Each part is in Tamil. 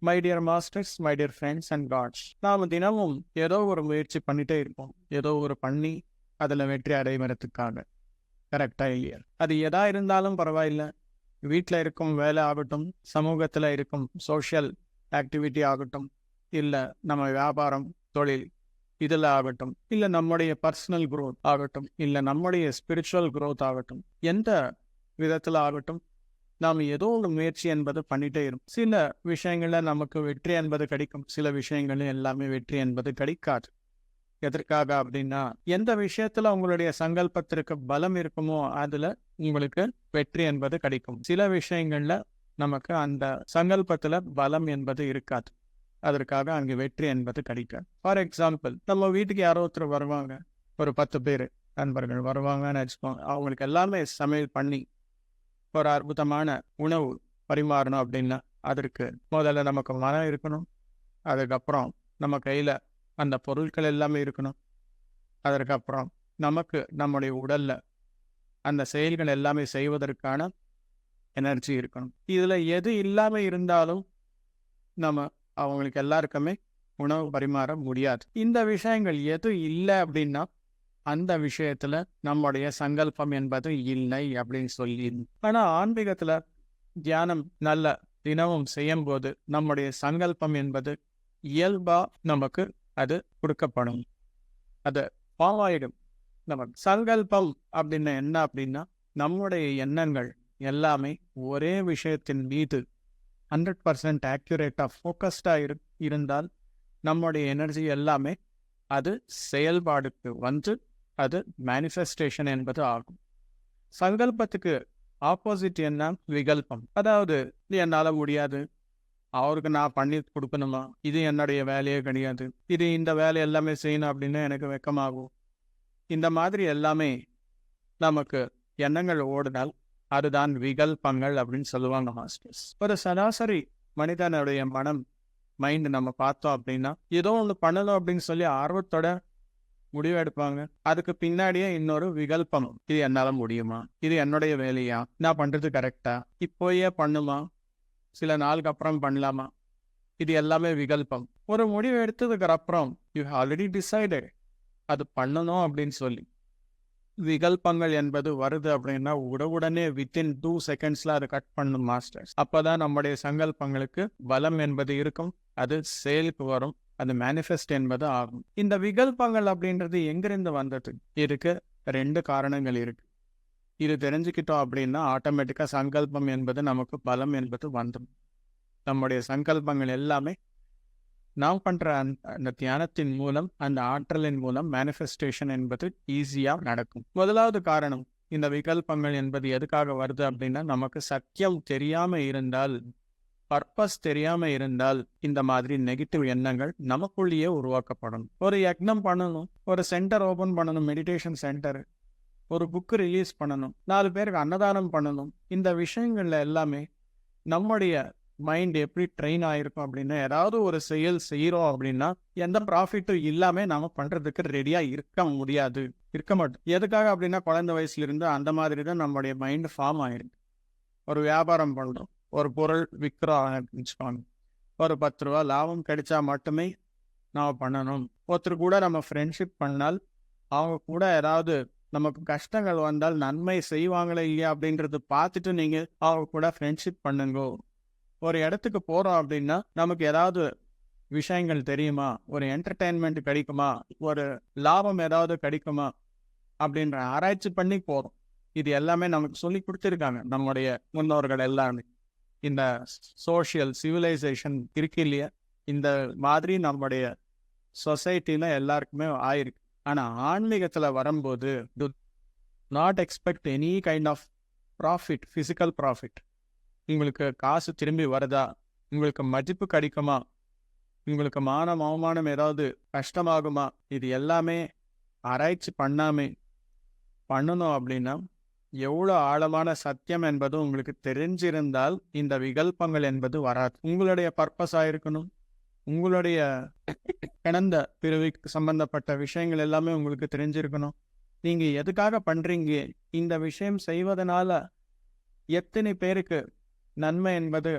My dear masters, my dear friends and gods, நாம் தினமும் ஏதோ ஒரு முயற்சி பண்ணிட்டே இருப்போம். ஏதோ ஒரு பண்ணி அதில் வெற்றி அடைவதற்காக. கரெக்டா இல்லையா? அது எதா இருந்தாலும் பரவாயில்லை. வீட்டில் இருக்கும் வேலை ஆகட்டும், சமூகத்தில் இருக்கும் சோஷியல் ஆக்டிவிட்டி ஆகட்டும், இல்லை நம்ம வியாபாரம் தொழில் இதில் ஆகட்டும், இல்லை நம்முடைய பர்சனல் growth ஆகட்டும், இல்லை நம்முடைய ஸ்பிரிச்சுவல் growth ஆகட்டும், எந்த விதத்தில் ஆகட்டும், நாம் ஏதோ ஒரு முயற்சி என்பது பண்ணிட்டே இருக்கும். சில விஷயங்கள்ல நமக்கு வெற்றி என்பது கிடைக்கும், சில விஷயங்கள்ல எல்லாமே வெற்றி என்பது கிடைக்காது. எதற்காக அப்படின்னா, எந்த விஷயத்துல உங்களுடைய சங்கல்பத்திற்கு பலம் இருக்குமோ அதுல உங்களுக்கு வெற்றி என்பது கிடைக்கும். சில விஷயங்கள்ல நமக்கு அந்த சங்கல்பத்துல பலம் என்பது இருக்காது, அதற்காக அங்கு வெற்றி என்பது கிடைக்காது. ஃபார் எக்ஸாம்பிள், நம்ம வீட்டுக்கு யாரோ ஒருத்தர் வருவாங்க, ஒரு 10 பேர் நண்பர்கள் வருவாங்கன்னு வச்சுக்கோங்க. அவங்களுக்கு எல்லாமே சமையல் பண்ணி ஒரு அற்புதமான உணவு பரிமாறணும் அப்படின்னா அதற்கு முதல்ல நமக்கு மனம் இருக்கணும். அதுக்கப்புறம் நம்ம கையில அந்த பொருட்கள் எல்லாமே இருக்கணும். அதற்கப்புறம் நமக்கு நம்முடைய உடல்ல அந்த செயல்கள் எல்லாமே செய்வதற்கான எனர்ஜி இருக்கணும். இதுல எது இல்லாம இருந்தாலும் நம்ம அவங்களுக்கு எல்லாருக்குமே உணவு பரிமாற முடியாது. இந்த விஷயங்கள் எது இல்லை அப்படின்னா அந்த விஷயத்துல நம்முடைய சங்கல்பம் என்பது இல்லை அப்படின்னு சொல்லி. ஆனா ஆன்மீகத்துல தியானம் நல்ல தினமும் செய்யும் போது நம்முடைய சங்கல்பம் என்பது இயல்பா நமக்கு அது கொடுக்கப்படும், அது ஃபார்ம் ஆயிடும். நமக்கு சங்கல்பம் அப்படின்னா என்ன அப்படின்னா, நம்முடைய எண்ணங்கள் எல்லாமே ஒரே விஷயத்தின் மீது 100% ஆக்யூரேட்டா ஃபோக்கஸ்டா இருந்தால் நம்முடைய எனர்ஜி எல்லாமே அது செயல்பாடுக்கு வந்து அது மேனிஃபெஸ்டேஷன் என்பது ஆகும். சங்கல்பத்துக்கு ஆப்போசிட் என்ன? விகல்பம். அதாவது இது என்னால முடியாது, அவருக்கு நான் பண்ணி கொடுக்கணுமா, இது என்னுடைய வேலையே கிடையாது, இது இந்த வேலை எல்லாமே செய்யணும் அப்படின்னா எனக்கு வெக்கமாகும். இந்த மாதிரி எல்லாமே நமக்கு எண்ணங்கள் ஓடினால் அதுதான் விகல்பங்கள் அப்படின்னு சொல்லுவாங்க மாஸ்டர்ஸ். ஒரு சராசரி மனிதனுடைய மைண்ட் நம்ம பார்த்தோம் அப்படின்னா, ஏதோ ஒன்று பண்ணணும் அப்படின்னு சொல்லி ஆர்வத்தோட முடிவு எடுப்பாங்க. அதுக்கு பின்னாடியே இன்னொரு விகல்பம், இது என்னால முடியுமா, இது என்னுடைய வேலையா, நான் பண்றது கரெக்டா, இப்போயே பண்ணுமா, சில நாளுக்கு அப்புறம் பண்ணலாமா, இது எல்லாமே விகல்பம். ஒரு முடிவு எடுத்ததுக்கு அப்புறம் யூ ஆல்ரெடி டிசைடட் அது பண்ணணும் அப்படின்னு சொல்லி. விகல்பங்கள் என்பது வருது அப்படின்னா உடனே வித்தின் 2 செகண்ட்ஸ்ல அதை கட் பண்ணும் மாஸ்டர்ஸ். அப்பதான் நம்முடைய சங்கல்பங்களுக்கு பலம் என்பது இருக்கும், அது செயலுக்கு வரும், அது மேனிஃபெஸ்ட் என்பது ஆகும். இந்த விகல்பங்கள் அப்படின்றது எங்கிருந்து வந்தது? இதுக்கு 2 காரணங்கள் இருக்கு. இது தெரிஞ்சுக்கிட்டோம் அப்படின்னா ஆட்டோமேட்டிக்கா சங்கல்பம் என்பது நமக்கு பலம் என்பது வந்துடும். நம்முடைய சங்கல்பங்கள் எல்லாமே நாம் பண்ற அந்த தியானத்தின் மூலம், அந்த ஆற்றலின் மூலம் மேனிஃபெஸ்டேஷன் என்பது ஈஸியா நடக்கும். முதலாவது காரணம், இந்த விகல்பங்கள் என்பது எதுக்காக வருது அப்படின்னா, நமக்கு சத்தியம் தெரியாம இருந்தால், பர்பஸ் தெரியாம இருந்தால் இந்த மாதிரி நெகட்டிவ் எண்ணங்கள் நமக்குள்ளேயே உருவாக்கப்படும். ஒரு யக்னம் பண்ணணும், ஒரு சென்டர் ஓபன் பண்ணணும், மெடிடேஷன் சென்டர், ஒரு புக் ரிலீஸ் பண்ணணும், 4 பேருக்கு அன்னதானம் பண்ணணும். இந்த விஷயங்கள்ல எல்லாமே நம்முடைய மைண்ட் எப்படி ட்ரெயின் ஆயிருக்கும் அப்படின்னா, ஏதாவது ஒரு செயல் செய்யறோம் அப்படின்னா எந்த ப்ராஃபிட்டும் இல்லாம நாம பண்றதுக்கு ரெடியா இருக்க மாட்டோம். எதுக்காக அப்படின்னா, குழந்தை வயசுல இருந்து அந்த மாதிரி தான் நம்முடைய மைண்ட் ஃபார்ம் ஆயிருக்கு. ஒரு வியாபாரம் பண்றோம், ஒரு பொருள் விற்கிறோம் வச்சுக்கோங்க, ஒரு 10 ரூபா லாபம் கிடைச்சா மட்டுமே நாம் பண்ணணும். ஒருத்தர் கூட நம்ம ஃப்ரெண்ட்ஷிப் பண்ணால் அவங்க கூட ஏதாவது நமக்கு கஷ்டங்கள் வந்தால் நன்மை செய்வாங்களே இல்லையா அப்படின்றது பார்த்துட்டு நீங்க அவங்க கூட ஃப்ரெண்ட்ஷிப் பண்ணுங்க. ஒரு இடத்துக்கு போறோம் அப்படின்னா நமக்கு ஏதாவது விஷயங்கள் தெரியுமா, ஒரு என்டர்டைன்மெண்ட் கிடைக்குமா, ஒரு லாபம் ஏதாவது கிடைக்குமா அப்படின்ற ஆராய்ச்சி பண்ணி போறோம். இது எல்லாமே நமக்கு சொல்லி கொடுத்துருக்காங்க நம்முடைய முன்னோர்கள் எல்லாமே. இந்த சோஷியல் சிவிலைசேஷன் இருக்கு இல்லையா, இந்த மாதிரி நம்முடைய சொசைட்டில எல்லாருக்குமே ஆயிருக்கு. ஆனா ஆன்மீகத்துல வரும்போது do not expect any kind of profit, physical profit. உங்களுக்கு காசு திரும்பி வருதா, உங்களுக்கு மதிப்பு கிடைக்குமா, உங்களுக்கு மானம் அவமானம் ஏதாவது கஷ்டமாகுமா, இது எல்லாமே ஆராய்ச்சி பண்ணாமே பண்ணணும் அப்படின்னா எவ்வளோ ஆழமான சத்தியம் என்பது உங்களுக்கு தெரிஞ்சிருந்தால் இந்த விகல்பங்கள் என்பது வராது. உங்களுடைய பர்பஸாக இருக்கணும், உங்களுடைய கடந்த பிறவிக்கு சம்பந்தப்பட்ட விஷயங்கள் எல்லாமே உங்களுக்கு தெரிஞ்சிருக்கணும். நீங்க எதுக்காக பண்றீங்க, இந்த விஷயம் செய்வதனால எத்தனை பேருக்கு நன்மை என்பது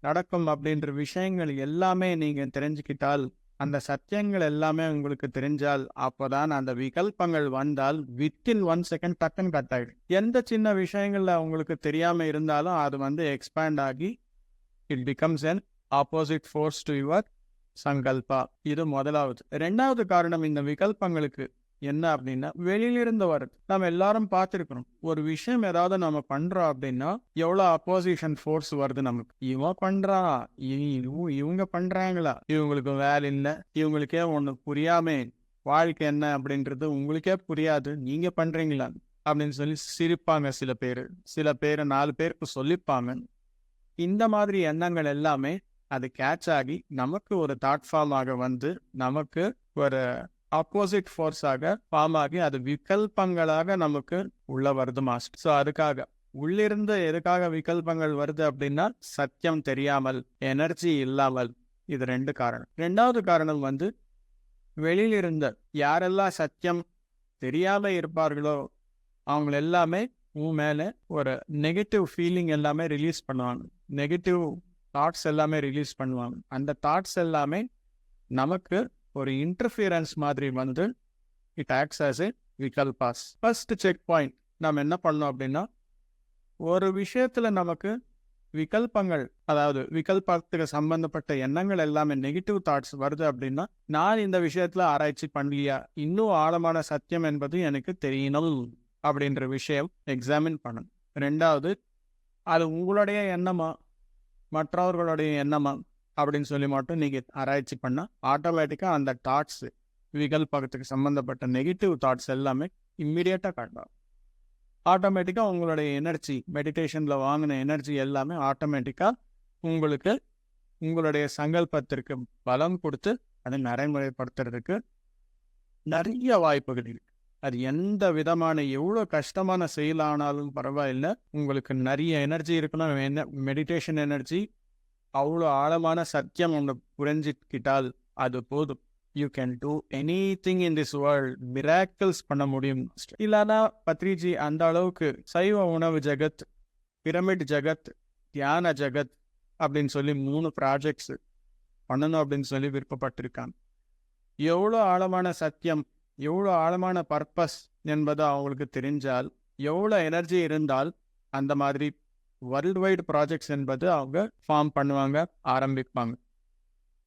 நடக்கும் அப்படின்ற விஷயங்கள் எல்லாமே நீங்க தெரிஞ்சுக்கிட்டால், அந்த சத்தியங்கள் எல்லாமே உங்களுக்கு தெரிஞ்சால், அப்போதான் அந்த விகல்பங்கள் வந்தால் வித்தின் 1 செகண்ட் டக்குன்னு கட் ஆயிடும். எந்த சின்ன விஷயங்கள்ல உங்களுக்கு தெரியாம இருந்தாலும் அது எக்ஸ்பேண்ட் ஆகி it becomes an opposite force to your சங்கல்பா. இது முதலாவது. 2வது காரணம் இந்த விகல்பங்களுக்கு என்ன அப்படின்னா, வெளியிலிருந்து வருது. நம்ம எல்லாரும் பார்த்திருக்கிறோம். ஒரு விஷயம் ஏதாவது நம்ம பண்றோம் அப்படின்னா எவ்வளவு அப்போசிஷன் ஃபோர்ஸ் வருது நமக்கு. இவன் பண்றான், இவங்க பண்றாங்களா, இவங்களுக்கு வேலை இல்லை, இவங்களுக்கே ஒண்ணு புரியாம வாழ்க்கை என்ன அப்படின்றது உங்களுக்கே புரியாது, நீங்க பண்றீங்களா அப்படின்னு சொல்லி சிரிப்பாங்க சில பேர். சில பேர் 4 பேருக்கு சொல்லிப்பாங்க. இந்த மாதிரி எண்ணங்கள் எல்லாமே அது கேட்ச் ஆகி நமக்கு ஒரு தாட் ஃபார்ம் ஆக வந்து நமக்கு ஒரு ஆப்போசிட் ஃபோர்ஸ் ஆக ஃபார்ம் ஆகி அது விகல்பங்களாக நமக்கு உள்ள வருது மாஸ்டர். ஸோ அதுக்காக உள்ளிருந்து எதுக்காக விகல்பங்கள் வருது அப்படின்னா, சத்தியம் தெரியாமல், எனர்ஜி இல்லாமல். இது 2 காரணம். 2வது காரணம் வெளியிலிருந்து யாரெல்லாம் சத்தியம் தெரியாம இருப்பார்களோ அவங்க எல்லாமே உன் மேல ஒரு நெகட்டிவ் ஃபீலிங் எல்லாமே ரிலீஸ் பண்ணுவாங்க. நெகட்டிவ் தாட்ஸ் எல்லாமே ரிலீஸ் பண்ணுவாங்க. அந்த தாட்ஸ் எல்லாமே நமக்கு ஒரு இன்டர்ஃபியரன்ஸ் மாதிரி இட் ஆக்ட்ஸ் ஆஸ் ஏ விகல்பாஸ். ஃபர்ஸ்ட் செக் பாயிண்ட் நம்ம என்ன பண்ணோம் அப்படின்னா, ஒரு விஷயத்துல நமக்கு விகல்பங்கள், அதாவது விகல்பத்துக்கு சம்பந்தப்பட்ட எண்ணங்கள் எல்லாமே நெகட்டிவ் தாட்ஸ் வருது அப்படின்னா, நான் இந்த விஷயத்துல ஆராய்ச்சி பண்ணலையா, இன்னும் ஆழமான சத்தியம் என்பது எனக்கு தெரியணும் அப்படின்ற விஷயம் எக்ஸாமின் பண்ணணும். 2வது, அது உங்களுடைய எண்ணமா மற்றவர்களுடைய எண்ணமா அப்படின்னு சொல்லி மட்டும் நீங்க ஆராய்ச்சி பண்ணா ஆட்டோமேட்டிக்கா அந்த தாட்ஸ், விகல்பத்துக்கு சம்பந்தப்பட்ட நெகட்டிவ் தாட்ஸ் எல்லாமே இம்மிடியட்டா காட்டும். ஆட்டோமேட்டிக்கா உங்களுடைய எனர்ஜி, மெடிடேஷன்ல வாங்கின எனர்ஜி எல்லாமே ஆட்டோமேட்டிக்கா உங்களுக்கு உங்களுடைய சங்கல்பத்திற்கு பலம் கொடுத்து அதை நடைமுறைப்படுத்துறதுக்கு நிறைய வாய்ப்புகள் இருக்கு. அது எந்த விதமான எவ்வளோ கஷ்டமான செயலானாலும் பரவாயில்லை, உங்களுக்கு நிறைய எனர்ஜி இருக்கணும். மெடிடேஷன் எனர்ஜி, அவ்வளோ ஆழமான சத்தியம் ஒன்று புரிஞ்சிக்கிட்டால் அது போதும். You can do any thing in this world. Miracles பண்ண முடியும். இல்லைனா பத்ரிஜி அந்த அளவுக்கு சைவ உணவு ஜகத், பிரமிட் ஜகத், தியான ஜகத் அப்படின்னு சொல்லி 3 ப்ராஜெக்ட்ஸ் பண்ணணும் அப்படின்னு சொல்லி விருப்பப்பட்டிருக்காங்க. எவ்வளோ ஆழமான சத்தியம், எவ்வளோ ஆழமான பர்பஸ் என்பது அவங்களுக்கு தெரிஞ்சால், எவ்வளோ எனர்ஜி இருந்தால் அந்த மாதிரி வேர்ல்டு வைடு ப்ராஜெக்ட்ஸ் என்பது அவங்க ஃபார்ம் பண்ணுவாங்க, ஆரம்பிப்பாங்க.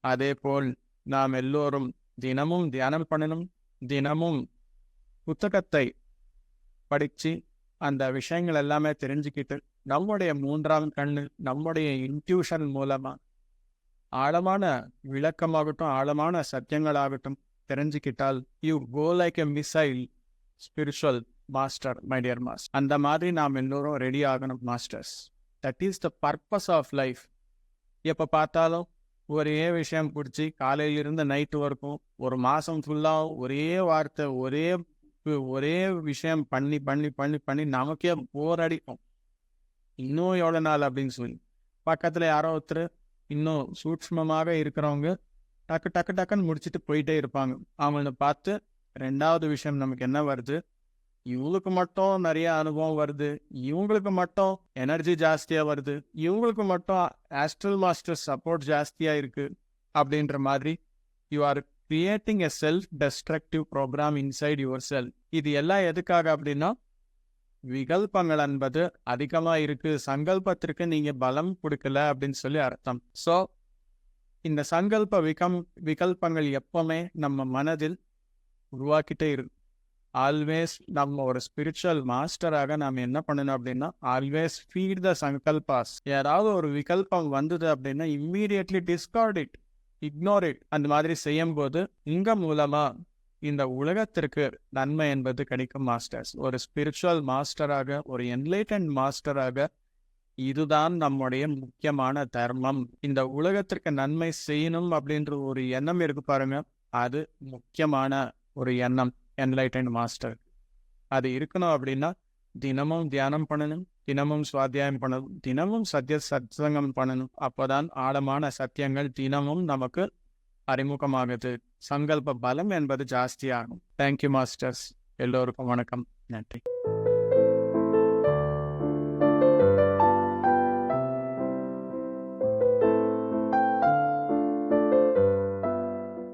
அதே போல் நாம் எல்லோரும் தினமும் தியானம் பண்ணணும். தினமும் புத்தகத்தை படித்து அந்த விஷயங்கள் எல்லாமே தெரிஞ்சுக்கிட்டு நம்முடைய 3ஆம் கண்ணு, நம்முடைய இன்ட்யூஷன் மூலமாக ஆழமான விளக்கமாகட்டும், ஆழமான சத்தியங்களாகட்டும் தெரிஞ்சுக்கிட்டால், you go like a missile spiritual master, my dear master. அந்த மாதிரி நாம் எல்லோரும் ரெடி ஆகணும் masters. That is the purpose of life. எப்போ பார்த்தாலும் ஒரே விஷயம் பிடிச்சி காலையிலிருந்து நைட்டு வரைக்கும் ஒரு மாதம் ஃபுல்லாக ஒரே வார்த்தை, ஒரே விஷயம் பண்ணி பண்ணி பண்ணி பண்ணி நமக்கே போர் அடிக்கும். இன்னும் எவ்வளோ நாள் அப்படின்னு சொல்லி பக்கத்தில் யாரோ ஒருத்தர் இன்னும் சூட்சமமாக இருக்கிறவங்க டக்கு டக்கு டக்குன்னு முடிச்சுட்டு போயிட்டே இருப்பாங்க. அவங்கள பார்த்து 2வது விஷயம் நமக்கு என்ன வருது, இவங்களுக்கு மட்டும் நிறைய அனுபவம் வருது, இவங்களுக்கு மட்டும் எனர்ஜி ஜாஸ்தியாக வருது, இவங்களுக்கு மட்டும் ஆஸ்ட்ரல் மாஸ்டர் சப்போர்ட் ஜாஸ்தியாக இருக்கு அப்படின்ற மாதிரி you are creating a self destructive program inside yourself. இது எல்லாம் எதுக்காக அப்படின்னா, விகல்பங்கள் என்பது அதிகமாக இருக்கு, சங்கல்பத்திற்கு நீங்க பலம் கொடுக்கல அப்படின்னு சொல்லி அர்த்தம். ஸோ இந்த சங்கல்ப விகல்பங்கள் எப்பவுமே நம்ம மனதில் உருவாக்கிட்டே இருக்கு. ஆல்வேஸ் நம்ம ஒரு ஸ்பிரிச்சுவல் மாஸ்டராக நாம் என்ன பண்ணணும் அப்படின்னா, ஆல்வேஸ் ஃபீட் த சங்கல்பாஸ். யாராவது ஒரு விகல்பம் வந்தது அப்படின்னா immediately discard it, ignore it. அந்த மாதிரி செய்யும் போது உங்க மூலமா இந்த உலகத்திற்கு நன்மை என்பது கிடைக்கும் மாஸ்டர்ஸ். ஒரு ஸ்பிரிச்சுவல் மாஸ்டராக, ஒரு என்லைட்டன்ட் மாஸ்டராக இதுதான் நம்முடைய முக்கியமான தர்மம். இந்த உலகத்திற்கு நன்மை செய்யணும் அப்படின்ற ஒரு எண்ணம் இருக்கு பாருங்க, அது முக்கியமான ஒரு எண்ணம் என்லைட்டன்ட் மாஸ்டர். அது இருக்கணும் அப்படின்னா தினமும் தியானம் பண்ணணும், தினமும் சுவாத்தியாயம் பண்ணணும், தினமும் சத்சங்கம் பண்ணணும். அப்போதான் ஆழமான சத்தியங்கள் தினமும் நமக்கு அறிமுகமாகுது. சங்கல்ப பலம் என்பது ஜாஸ்தியாகும். Thank you masters. எல்லோருக்கும் வணக்கம். நன்றி.